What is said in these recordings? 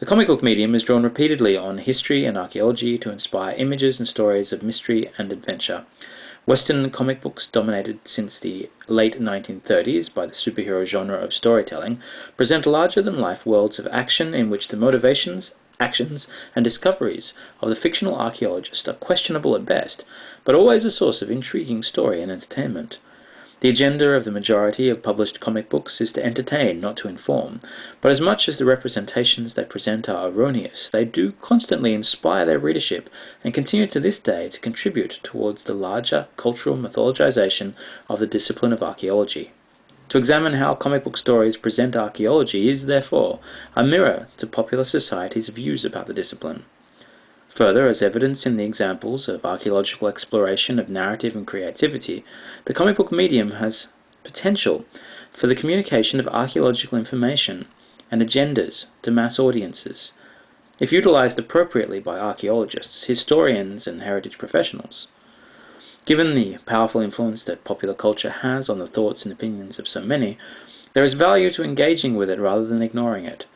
The comic book medium is drawn repeatedly on history and archaeology to inspire images and stories of mystery and adventure. Western comic books, dominated since the late 1930s by the superhero genre of storytelling, present larger-than-life worlds of action in which the motivations, actions, and discoveries of the fictional archaeologist are questionable at best, but always a source of intriguing story and entertainment. The agenda of the majority of published comic books is to entertain, not to inform, but as much as the representations they present are erroneous, they do constantly inspire their readership and continue to this day to contribute towards the larger cultural mythologization of the discipline of archaeology. To examine how comic book stories present archaeology is, therefore, a mirror to popular society's views about the discipline. Further, as evidence in the examples of archaeological exploration of narrative and creativity, the comic book medium has potential for the communication of archaeological information and agendas to mass audiences, if utilized appropriately by archaeologists, historians, and heritage professionals. Given the powerful influence that popular culture has on the thoughts and opinions of so many, there is value to engaging with it rather than ignoring it.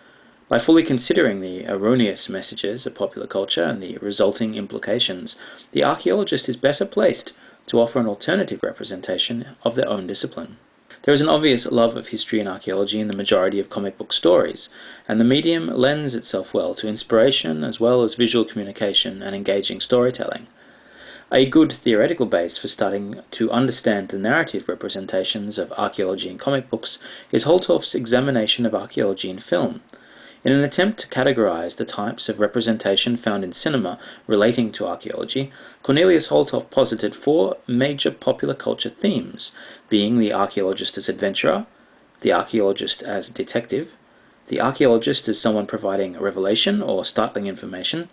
By fully considering the erroneous messages of popular culture and the resulting implications, the archaeologist is better placed to offer an alternative representation of their own discipline. There is an obvious love of history and archaeology in the majority of comic book stories, and the medium lends itself well to inspiration as well as visual communication and engaging storytelling. A good theoretical base for starting to understand the narrative representations of archaeology in comic books is Holtorf's examination of archaeology in film. In an attempt to categorize the types of representation found in cinema relating to archaeology, Cornelius Holtorf posited four major popular culture themes, being the archaeologist as adventurer, the archaeologist as detective, the archaeologist as someone providing revelation or startling information,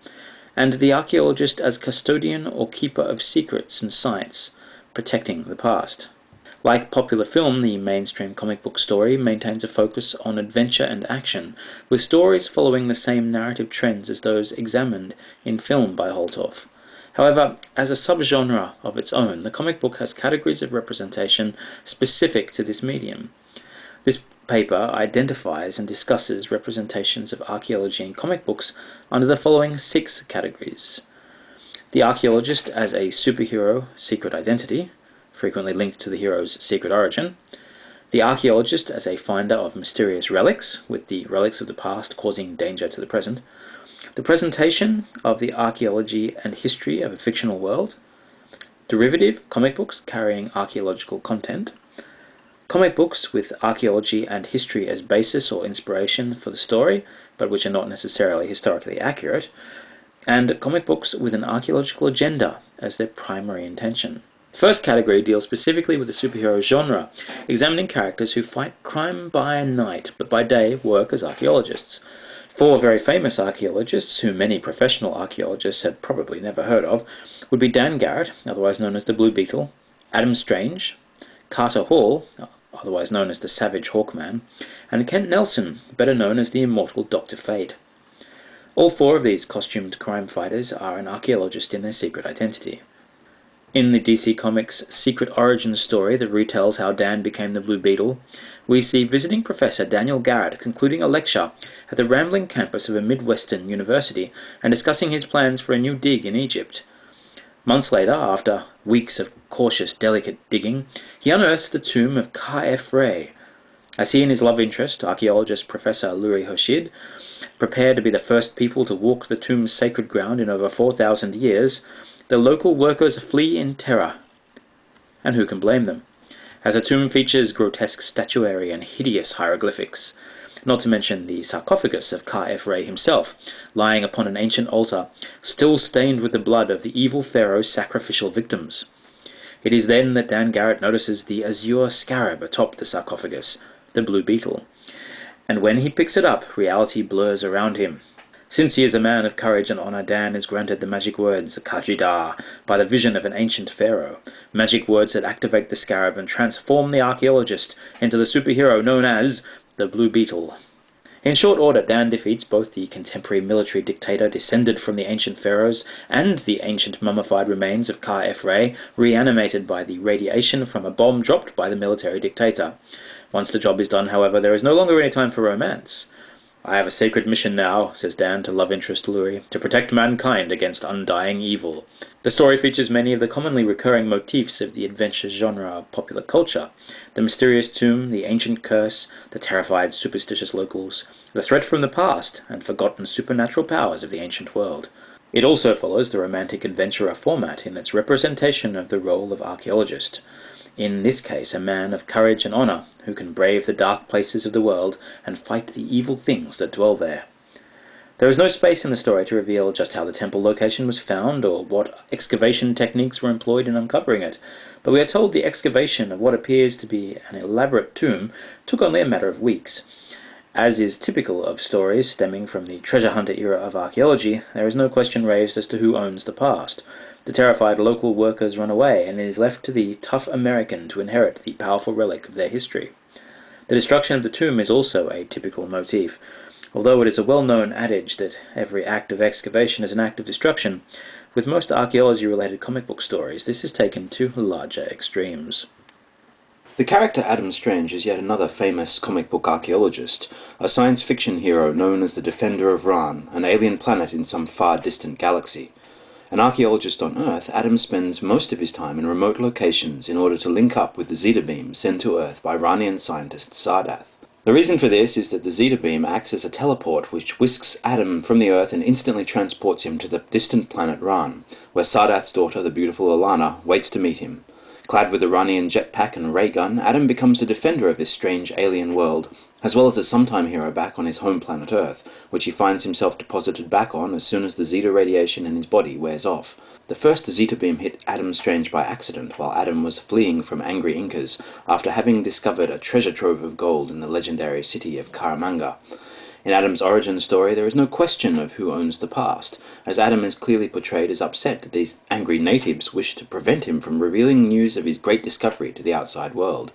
and the archaeologist as custodian or keeper of secrets and sites, protecting the past. Like popular film, the mainstream comic book story maintains a focus on adventure and action, with stories following the same narrative trends as those examined in film by Holtorf. However, as a subgenre of its own, the comic book has categories of representation specific to this medium. This paper identifies and discusses representations of archaeology in comic books under the following 6 categories. The archaeologist as a superhero secret identity, frequently linked to the hero's secret origin, the archaeologist as a finder of mysterious relics, with the relics of the past causing danger to the present, the presentation of the archaeology and history of a fictional world, derivative comic books carrying archaeological content, comic books with archaeology and history as basis or inspiration for the story, but which are not necessarily historically accurate, and comic books with an archaeological agenda as their primary intention. The first category deals specifically with the superhero genre, examining characters who fight crime by night, but by day work as archaeologists. 4 very famous archaeologists, who many professional archaeologists had probably never heard of, would be Dan Garrett, otherwise known as the Blue Beetle, Adam Strange, Carter Hall, otherwise known as the Savage Hawkman, and Kent Nelson, better known as the immortal Dr. Fate. All 4 of these costumed crime fighters are an archaeologist in their secret identity. In the DC Comics secret origin story that retells how Dan became the Blue Beetle, we see visiting Professor Daniel Garrett concluding a lecture at the rambling campus of a Midwestern university and discussing his plans for a new dig in Egypt. Months later, after weeks of cautious, delicate digging, he unearths the tomb of Ka-F-Re. As he and his love interest, archaeologist Professor Luri Hoshid, prepare to be the first people to walk the tomb's sacred ground in over 4,000 years, the local workers flee in terror. And who can blame them? As the tomb features grotesque statuary and hideous hieroglyphics, not to mention the sarcophagus of Ka-F-Re himself, lying upon an ancient altar, still stained with the blood of the evil pharaoh's sacrificial victims. It is then that Dan Garrett notices the azure scarab atop the sarcophagus, the Blue Beetle. And when he picks it up, reality blurs around him. Since he is a man of courage and honor, Dan is granted the magic words, Kajida, by the vision of an ancient pharaoh, magic words that activate the scarab and transform the archaeologist into the superhero known as the Blue Beetle. In short order, Dan defeats both the contemporary military dictator descended from the ancient pharaohs and the ancient mummified remains of Ka-F-Re, reanimated by the radiation from a bomb dropped by the military dictator. Once the job is done, however, there is no longer any time for romance. "I have a sacred mission now," says Dan to love interest Louis, "to protect mankind against undying evil." The story features many of the commonly recurring motifs of the adventure genre of popular culture: the mysterious tomb, the ancient curse, the terrified superstitious locals, the threat from the past, and forgotten supernatural powers of the ancient world. It also follows the romantic adventurer format in its representation of the role of archaeologist, in this case a man of courage and honor who can brave the dark places of the world and fight the evil things that dwell there. There is no space in the story to reveal just how the temple location was found or what excavation techniques were employed in uncovering it, but we are told the excavation of what appears to be an elaborate tomb took only a matter of weeks. As is typical of stories stemming from the treasure hunter era of archaeology, there is no question raised as to who owns the past. The terrified local workers run away, and it is left to the tough American to inherit the powerful relic of their history. The destruction of the tomb is also a typical motif. Although it is a well-known adage that every act of excavation is an act of destruction, with most archaeology-related comic book stories, this is taken to larger extremes. The character Adam Strange is yet another famous comic book archaeologist, a science fiction hero known as the Defender of Rann, an alien planet in some far distant galaxy. An archaeologist on Earth, Adam spends most of his time in remote locations in order to link up with the Zeta beam sent to Earth by Rannian scientist Sardath. The reason for this is that the Zeta beam acts as a teleport which whisks Adam from the Earth and instantly transports him to the distant planet Rann, where Sardath's daughter, the beautiful Alana, waits to meet him. Clad with a Rannian jetpack and ray gun, Adam becomes a defender of this strange alien world, as well as a sometime hero back on his home planet Earth, which he finds himself deposited back on as soon as the Zeta radiation in his body wears off. The first Zeta beam hit Adam Strange by accident while Adam was fleeing from angry Incas after having discovered a treasure trove of gold in the legendary city of Caramanga. In Adam's origin story, there is no question of who owns the past, as Adam is clearly portrayed as upset that these angry natives wish to prevent him from revealing news of his great discovery to the outside world.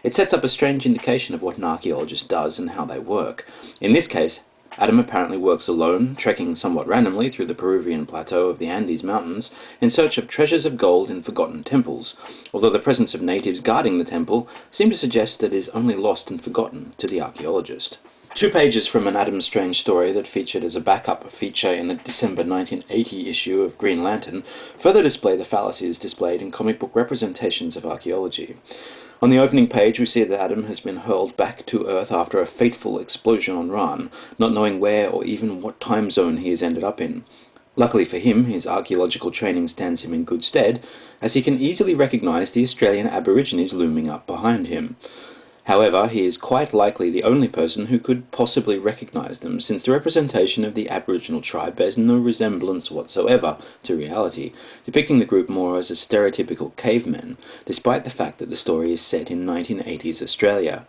It sets up a strange indication of what an archaeologist does and how they work. In this case, Adam apparently works alone, trekking somewhat randomly through the Peruvian plateau of the Andes Mountains in search of treasures of gold in forgotten temples, although the presence of natives guarding the temple seems to suggest that it is only lost and forgotten to the archaeologist. 2 pages from an Adam Strange story that featured as a backup feature in the December 1980 issue of Green Lantern further display the fallacies displayed in comic book representations of archaeology. On the opening page we see that Adam has been hurled back to Earth after a fateful explosion on Rann, not knowing where or even what time zone he has ended up in. Luckily for him, his archaeological training stands him in good stead, as he can easily recognise the Australian Aborigines looming up behind him. However, he is quite likely the only person who could possibly recognise them, since the representation of the Aboriginal tribe bears no resemblance whatsoever to reality, depicting the group more as a stereotypical cavemen, despite the fact that the story is set in 1980s Australia.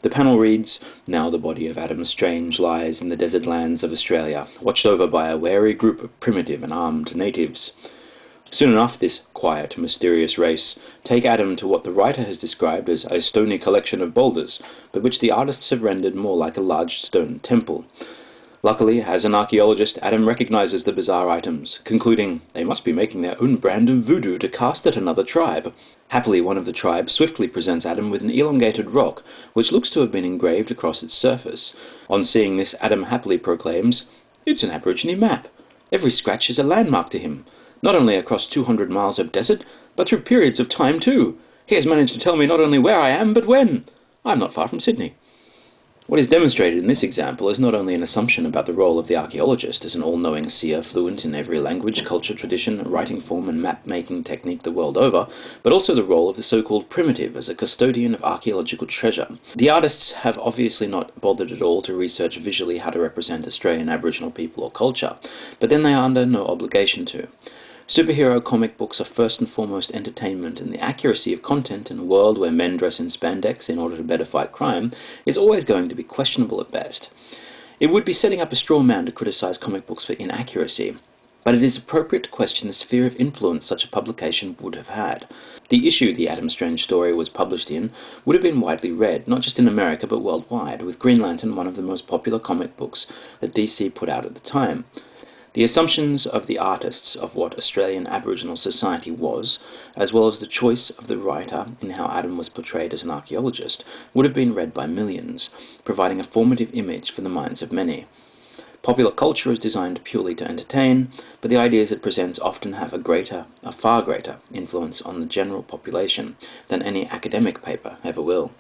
The panel reads, "Now the body of Adam Strange lies in the desert lands of Australia, watched over by a wary group of primitive and armed natives." Soon enough, this quiet, mysterious race take Adam to what the writer has described as a stony collection of boulders, but which the artists have rendered more like a large stone temple. Luckily, as an archaeologist, Adam recognizes the bizarre items, concluding they must be making their own brand of voodoo to cast at another tribe. Happily, one of the tribe swiftly presents Adam with an elongated rock, which looks to have been engraved across its surface. On seeing this, Adam happily proclaims, "It's an Aborigine map. Every scratch is a landmark to him. Not only across 200 miles of desert, but through periods of time too. He has managed to tell me not only where I am, but when. I'm not far from Sydney." What is demonstrated in this example is not only an assumption about the role of the archaeologist as an all-knowing seer fluent in every language, culture, tradition, writing form and map-making technique the world over, but also the role of the so-called primitive as a custodian of archaeological treasure. The artists have obviously not bothered at all to research visually how to represent Australian Aboriginal people or culture, but then they are under no obligation to. Superhero comic books are first and foremost entertainment, and the accuracy of content in a world where men dress in spandex in order to better fight crime is always going to be questionable at best. It would be setting up a straw man to criticize comic books for inaccuracy, but it is appropriate to question the sphere of influence such a publication would have had. The issue the Adam Strange story was published in would have been widely read, not just in America but worldwide, with Green Lantern one of the most popular comic books that DC put out at the time. The assumptions of the artists of what Australian Aboriginal society was, as well as the choice of the writer in how Adam was portrayed as an archaeologist, would have been read by millions, providing a formative image for the minds of many. Popular culture is designed purely to entertain, but the ideas it presents often have a far greater influence on the general population than any academic paper ever will.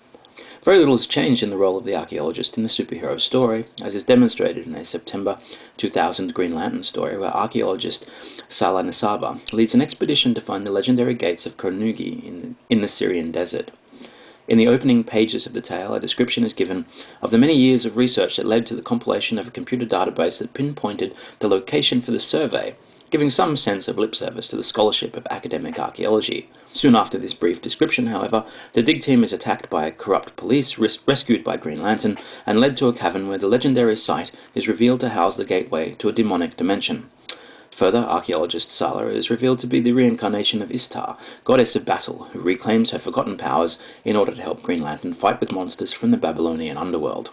Very little has changed in the role of the archaeologist in the superhero story, as is demonstrated in a September 2000 Green Lantern story where archaeologist Sala Nisaba leads an expedition to find the legendary gates of Kornugi in the Syrian desert. In the opening pages of the tale, a description is given of the many years of research that led to the compilation of a computer database that pinpointed the location for the survey, giving some sense of lip service to the scholarship of academic archaeology. Soon after this brief description, however, the dig team is attacked by corrupt police, rescued by Green Lantern, and led to a cavern where the legendary site is revealed to house the gateway to a demonic dimension. Further, archaeologist Sala is revealed to be the reincarnation of Istar, goddess of battle, who reclaims her forgotten powers in order to help Green Lantern fight with monsters from the Babylonian underworld.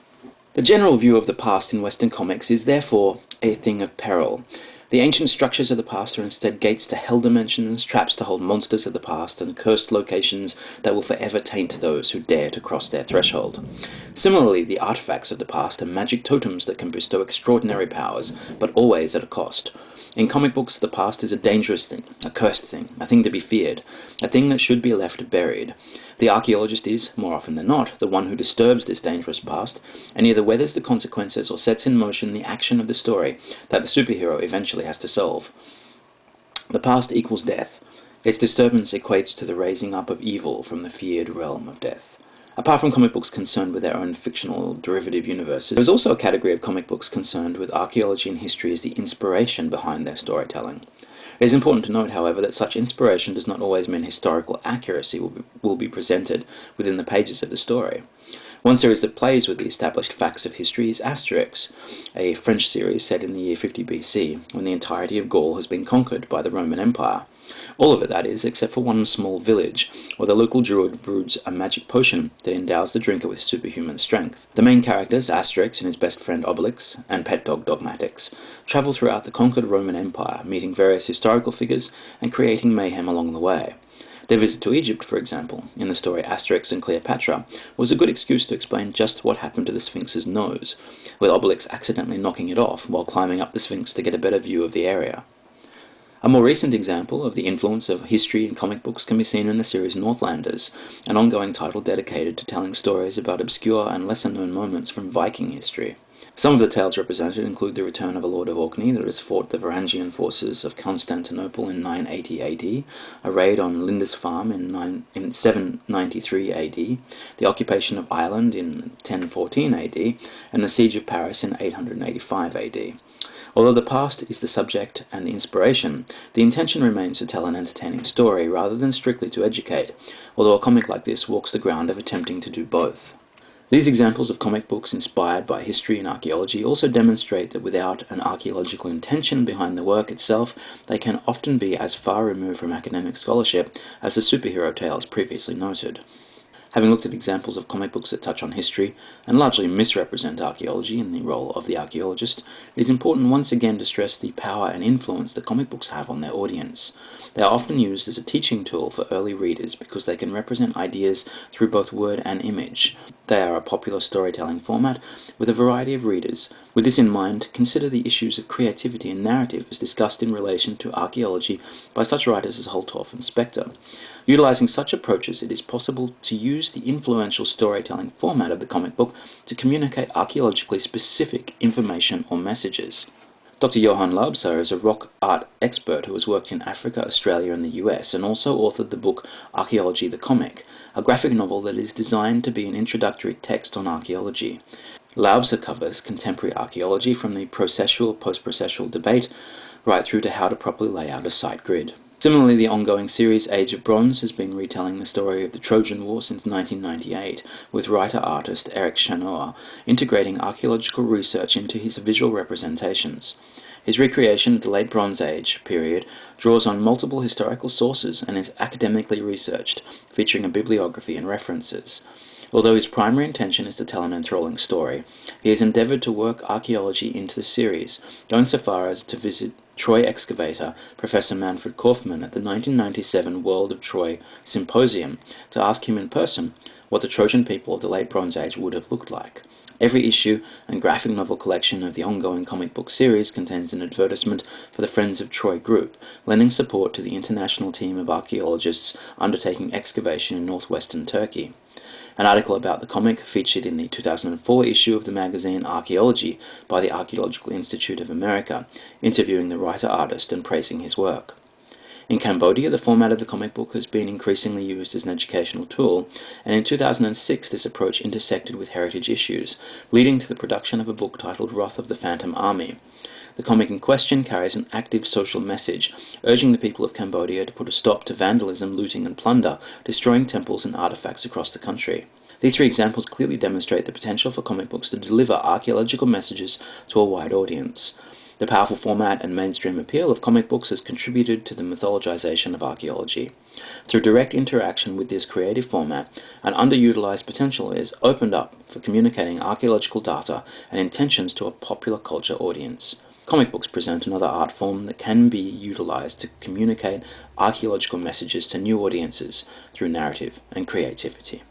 The general view of the past in Western comics is therefore a thing of peril. The ancient structures of the past are instead gates to hell dimensions, traps to hold monsters of the past, and cursed locations that will forever taint those who dare to cross their threshold. Similarly, the artifacts of the past are magic totems that can bestow extraordinary powers, but always at a cost. In comic books, the past is a dangerous thing, a cursed thing, a thing to be feared, a thing that should be left buried. The archaeologist is, more often than not, the one who disturbs this dangerous past, and either weathers the consequences or sets in motion the action of the story that the superhero eventually has to solve. The past equals death. Its disturbance equates to the raising up of evil from the feared realm of death. Apart from comic books concerned with their own fictional derivative universes, there is also a category of comic books concerned with archaeology and history as the inspiration behind their storytelling. It is important to note, however, that such inspiration does not always mean historical accuracy will be presented within the pages of the story. One series that plays with the established facts of history is Asterix, a French series set in the year 50 BC, when the entirety of Gaul has been conquered by the Roman Empire. All of it, that is, except for one small village, where the local druid brews a magic potion that endows the drinker with superhuman strength. The main characters, Asterix and his best friend Obelix, and pet dog Dogmatix, travel throughout the conquered Roman Empire, meeting various historical figures and creating mayhem along the way. Their visit to Egypt, for example, in the story Asterix and Cleopatra, was a good excuse to explain just what happened to the Sphinx's nose, with Obelix accidentally knocking it off while climbing up the Sphinx to get a better view of the area. A more recent example of the influence of history in comic books can be seen in the series Northlanders, an ongoing title dedicated to telling stories about obscure and lesser-known moments from Viking history. Some of the tales represented include the return of a Lord of Orkney that has fought the Varangian forces of Constantinople in 980 AD, a raid on Lindisfarne in 793 AD, the occupation of Ireland in 1014 AD, and the siege of Paris in 885 AD. Although the past is the subject and the inspiration, the intention remains to tell an entertaining story rather than strictly to educate, although a comic like this walks the ground of attempting to do both. These examples of comic books inspired by history and archaeology also demonstrate that without an archaeological intention behind the work itself, they can often be as far removed from academic scholarship as the superhero tales previously noted. Having looked at examples of comic books that touch on history and largely misrepresent archaeology in the role of the archaeologist, it is important once again to stress the power and influence that comic books have on their audience. They are often used as a teaching tool for early readers because they can represent ideas through both word and image. They are a popular storytelling format with a variety of readers. With this in mind, consider the issues of creativity and narrative as discussed in relation to archaeology by such writers as Holtorf and Spector. Utilizing such approaches, it is possible to use the influential storytelling format of the comic book to communicate archaeologically specific information or messages. Dr. Johan Labser is a rock art expert who has worked in Africa, Australia and the US, and also authored the book Archaeology the Comic, a graphic novel that is designed to be an introductory text on archaeology. Labser covers contemporary archaeology from the processual-post-processual debate right through to how to properly lay out a site grid. Similarly, the ongoing series Age of Bronze has been retelling the story of the Trojan War since 1998, with writer-artist Eric Chanoa integrating archaeological research into his visual representations. His recreation of the Late Bronze Age period draws on multiple historical sources and is academically researched, featuring a bibliography and references. Although his primary intention is to tell an enthralling story, he has endeavoured to work archaeology into the series, going so far as to visit Troy excavator Professor Manfred Kaufmann at the 1997 World of Troy Symposium to ask him in person what the Trojan people of the Late Bronze Age would have looked like. Every issue and graphic novel collection of the ongoing comic book series contains an advertisement for the Friends of Troy group, lending support to the international team of archaeologists undertaking excavation in northwestern Turkey. An article about the comic featured in the 2004 issue of the magazine Archaeology by the Archaeological Institute of America, interviewing the writer-artist and praising his work. In Cambodia, the format of the comic book has been increasingly used as an educational tool, and in 2006 this approach intersected with heritage issues, leading to the production of a book titled Wrath of the Phantom Army. The comic in question carries an active social message, urging the people of Cambodia to put a stop to vandalism, looting and plunder, destroying temples and artifacts across the country. These three examples clearly demonstrate the potential for comic books to deliver archaeological messages to a wide audience. The powerful format and mainstream appeal of comic books has contributed to the mythologization of archaeology. Through direct interaction with this creative format, an underutilized potential is opened up for communicating archaeological data and intentions to a popular culture audience. Comic books present another art form that can be utilized to communicate archaeological messages to new audiences through narrative and creativity.